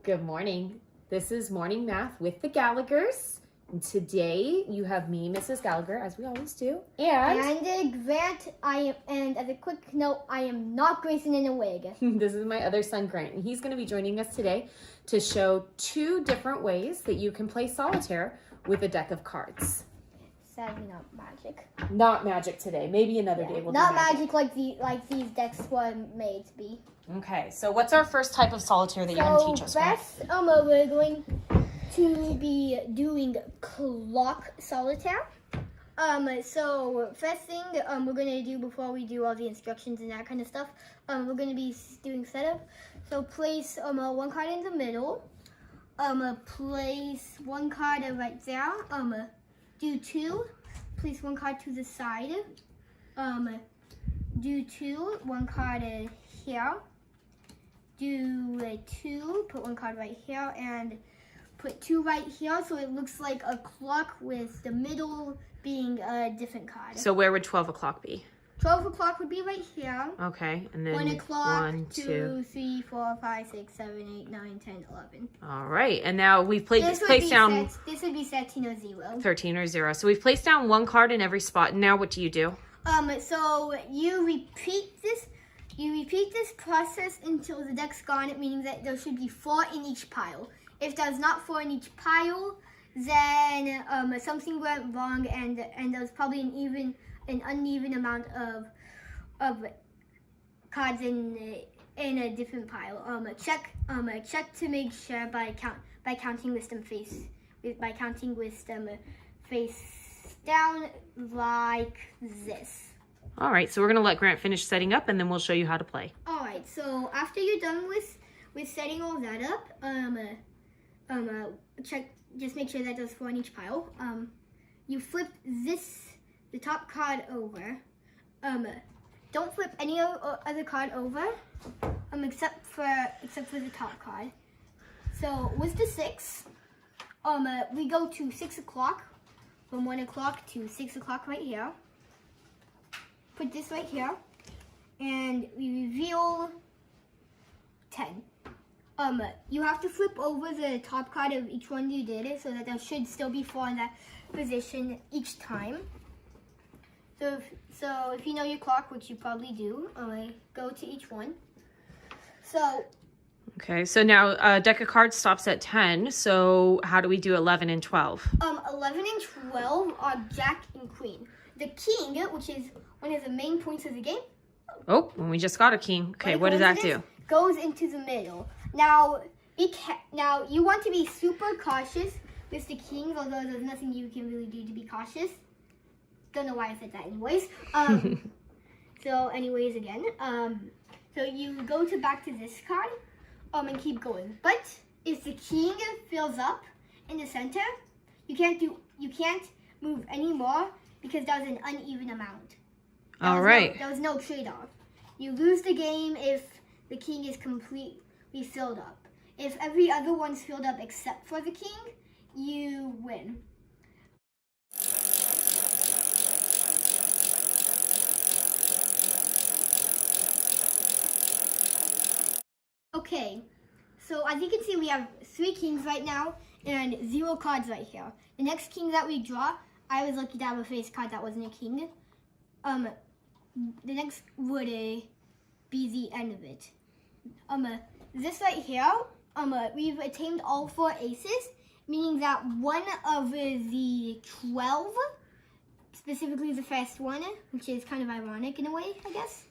Good morning. This is Morning Math with the Gallaghers. And today you have me, Mrs. Gallagher, as we always do. And Grant, and as a quick note, I am not Grayson in a wig. This is my other son, Grant, and he's going to be joining us today to show two different ways that you can play solitaire with a deck of cards. Sadly, not magic. Not magic today. Maybe another day we'll not do magic. like these decks were made to be. Okay, so what's our first type of solitaire that you're going to teach us? First, we're going to be doing clock solitaire. So first thing we're gonna do before we do all the instructions and that kind of stuff, we're gonna be doing setup. So place one card in the middle. Place one card right there. Do two. Place one card to the side. Do two. One card here. Do two. Put one card right here and put two right here, so it looks like a clock with the middle being a different card. So where would 12 o'clock be? 12 o'clock would be right here. Okay, and then 1 o'clock, 1, 2, 3, 4, 5, 6, 7, 8, 9, 10, 11. All right, and now we've placed down... This would be 13 or 0. 13 or 0. So we've placed down one card in every spot. And now what do you do? So you repeat this process until the deck's gone, meaning that there should be 4 in each pile. If there's not 4 in each pile, then something went wrong, and there's probably an uneven amount of cards in a different pile. Check to make sure by counting wisdom face down like this. All right, so we're gonna let Grant finish setting up, and then we'll show you how to play. All right, so after you're done with setting all that up, just make sure that there's 4 in each pile. You flip the top card over. Don't flip any other card over, except for the top card. So with the 6, we go to 6 o'clock, from 1 o'clock to 6 o'clock right here. Put this right here, and we reveal 10. You have to flip over the top card of each one you did, so that there should still be 4 in that position each time. So if you know your clock, which you probably do, go to each one. So. Okay, so now a deck of cards stops at 10. So how do we do 11 and 12? 11 and 12 are Jack and Queen. The King, which is one of the main points of the game. Oh, and we just got a king. Okay, what does that do? Goes into the middle. Now you want to be super cautious with the kings, although there's nothing you can really do to be cautious. Don't know why I said that anyways. So anyways, again, so you go back to this card, and keep going. But if the king fills up in the center, you can't move anymore because there's an uneven amount. All right. There was no trade-off. You lose the game if the king is completely filled up. If every other one's filled up except for the king, you win. Okay, so as you can see, we have 3 kings right now and 0 cards right here. The next king that we draw, I was lucky to have a face card that wasn't a king. The next would be the end of it. This right here, we've attained all 4 aces, meaning that one of the 12, specifically the first one, which is kind of ironic in a way, I guess,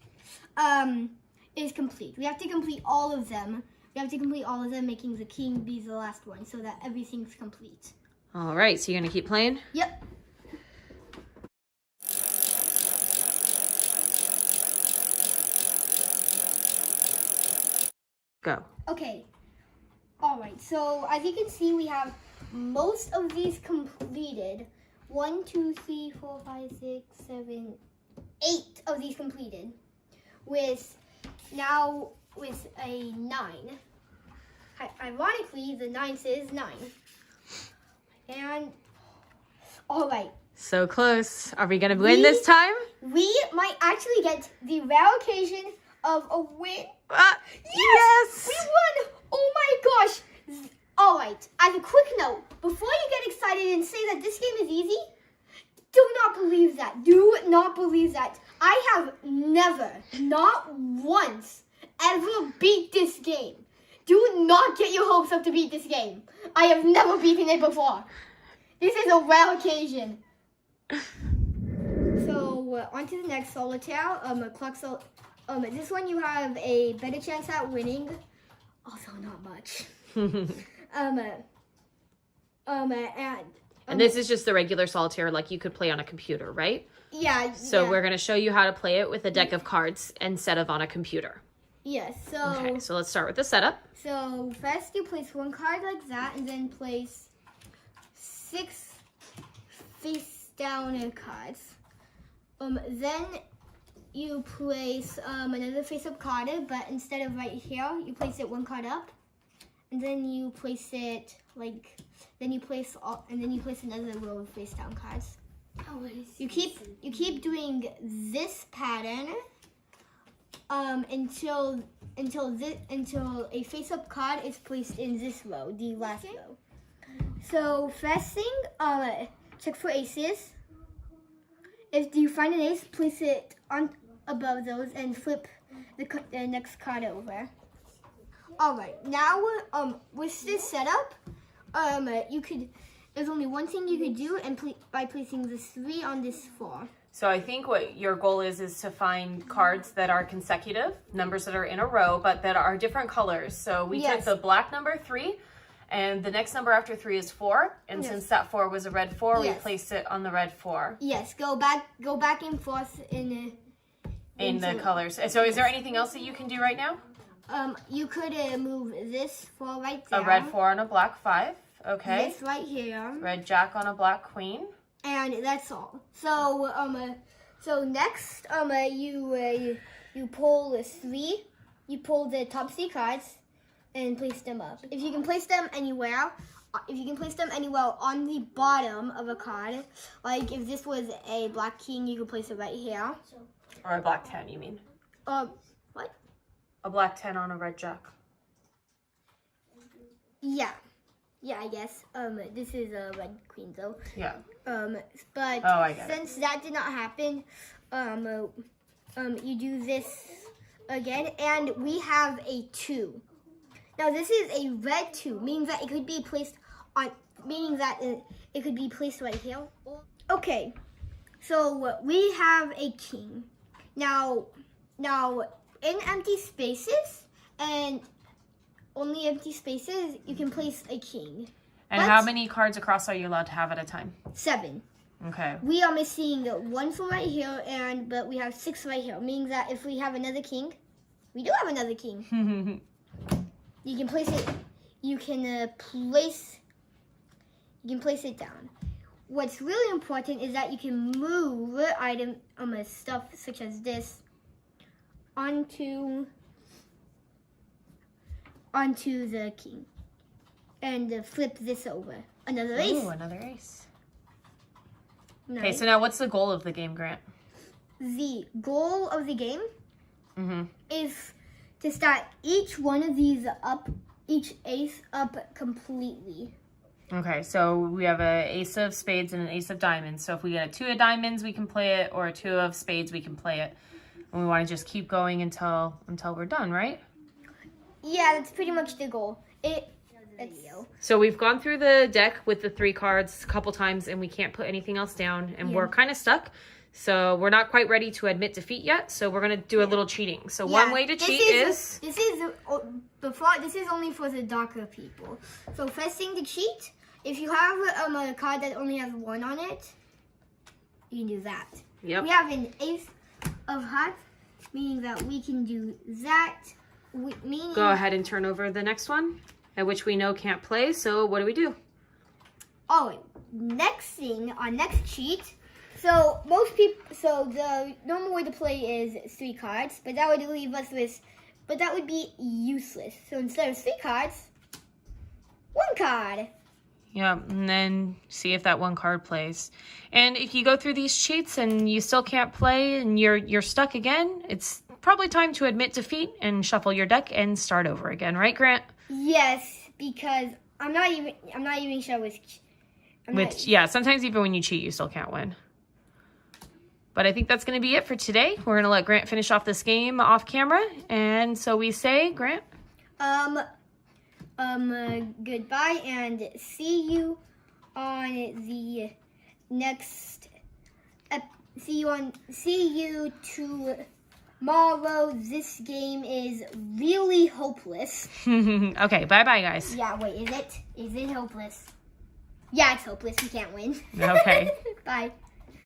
is complete. We have to complete all of them. Making the king be the last one, so that everything's complete. All right, so you're gonna keep playing? Yep. Go. Okay. All right. So as you can see, we have most of these completed. 1, 2, 3, 4, 5, 6, 7, 8 of these completed. With a 9. Ironically, the 9 says 9. And all right. So close. Are we gonna win this time? We might actually get the rare occasion of a win. Yes! We won! Oh my gosh! All right. As a quick note, before you get excited and say that this game is easy, do not believe that. Do not believe that. I have never, not once, ever beat this game. Do not get your hopes up to beat this game. I have never beaten it before. This is a rare occasion. So, on to the next solitaire. This one you have a better chance at winning. Also, not much. And this is just the regular solitaire like you could play on a computer, right? Yeah. So we're going to show you how to play it with a deck of cards instead of on a computer. Yes, Okay, so let's start with the setup. So first you place one card like that, and then place 6 face down cards. Then you place another face up card, but instead of right here, you place it one card up, and then you place it like, then you place another row of face down cards. You keep doing this pattern until a face up card is placed in this row, the last row. So first thing, check for aces. If you find an ace, place it on above those and flip the next card over. All right, now with this setup, there's only one thing you could do, and by placing this 3 on this 4. So I think what your goal is to find cards that are consecutive, numbers that are in a row, but that are different colors. So we took the black number 3, and the next number after 3 is 4. And since that 4 was a red 4, we placed it on the red 4. Yes, go back and forth in the colors. So is there anything else that you can do right now? You could move this 4 right there. A red 4 on a black 5. Okay. This right here. Red jack on a black queen. And that's all. So so next you pull the 3. You pull the top 3 cards and place them up. If you can place them anywhere on the bottom of a card, like if this was a black king, you could place it right here. Or a black 10, you mean? What? A black 10 on a red jack. Yeah, I guess. This is a red queen though. Yeah. But since that did not happen, you do this again, and we have a 2. Now this is a red 2, meaning that it could be placed right here. Okay, so we have a king. Now in empty spaces, and only empty spaces, you can place a king. And how many cards across are you allowed to have at a time? 7. Okay. We are missing 1 from right here, but we have 6 right here, meaning that if we have another king, we do have another king. You can place it. You can place it down. What's really important is that you can move stuff such as this onto the king, and flip this over. Another ace. Ooh, another ace. Okay, so now what's the goal of the game, Grant? The goal of the game is to stack each one of these up, each ace up completely. Okay, so we have an ace of spades and an ace of diamonds. So if we get a 2 of diamonds, we can play it, or a 2 of spades, we can play it. And we want to just keep going until we're done, right? Yeah, that's pretty much the goal. So we've gone through the deck with the 3 cards a couple times, and we can't put anything else down, and we're kind of stuck. So we're not quite ready to admit defeat yet. So we're gonna do a little cheating. So one way to cheat is this is only for the darker people. So first thing to cheat, if you have a card that only has 1 on it, you can do that. Yep. We have an ace of hearts, meaning that we can do that. Go ahead and turn over the next one, at which we know can't play. So what do we do? Oh, next thing, our next cheat. So the normal way to play is 3 cards, but that would leave us with, but that would be useless. So instead of 3 cards, 1 card. Yeah, and then see if that 1 card plays. And if you go through these cheats and you still can't play and you're stuck again, it's probably time to admit defeat and shuffle your deck and start over again, right, Grant? Yes, because I'm not even sure which. Yeah, sometimes even when you cheat, you still can't win. But I think that's going to be it for today. We're going to let Grant finish off this game off camera. And so we say, Grant? Goodbye and see you on the next see you tomorrow. This game is really hopeless. Okay, bye-bye, guys. Yeah, wait, is it hopeless? Yeah, it's hopeless. We can't win. Okay. Bye.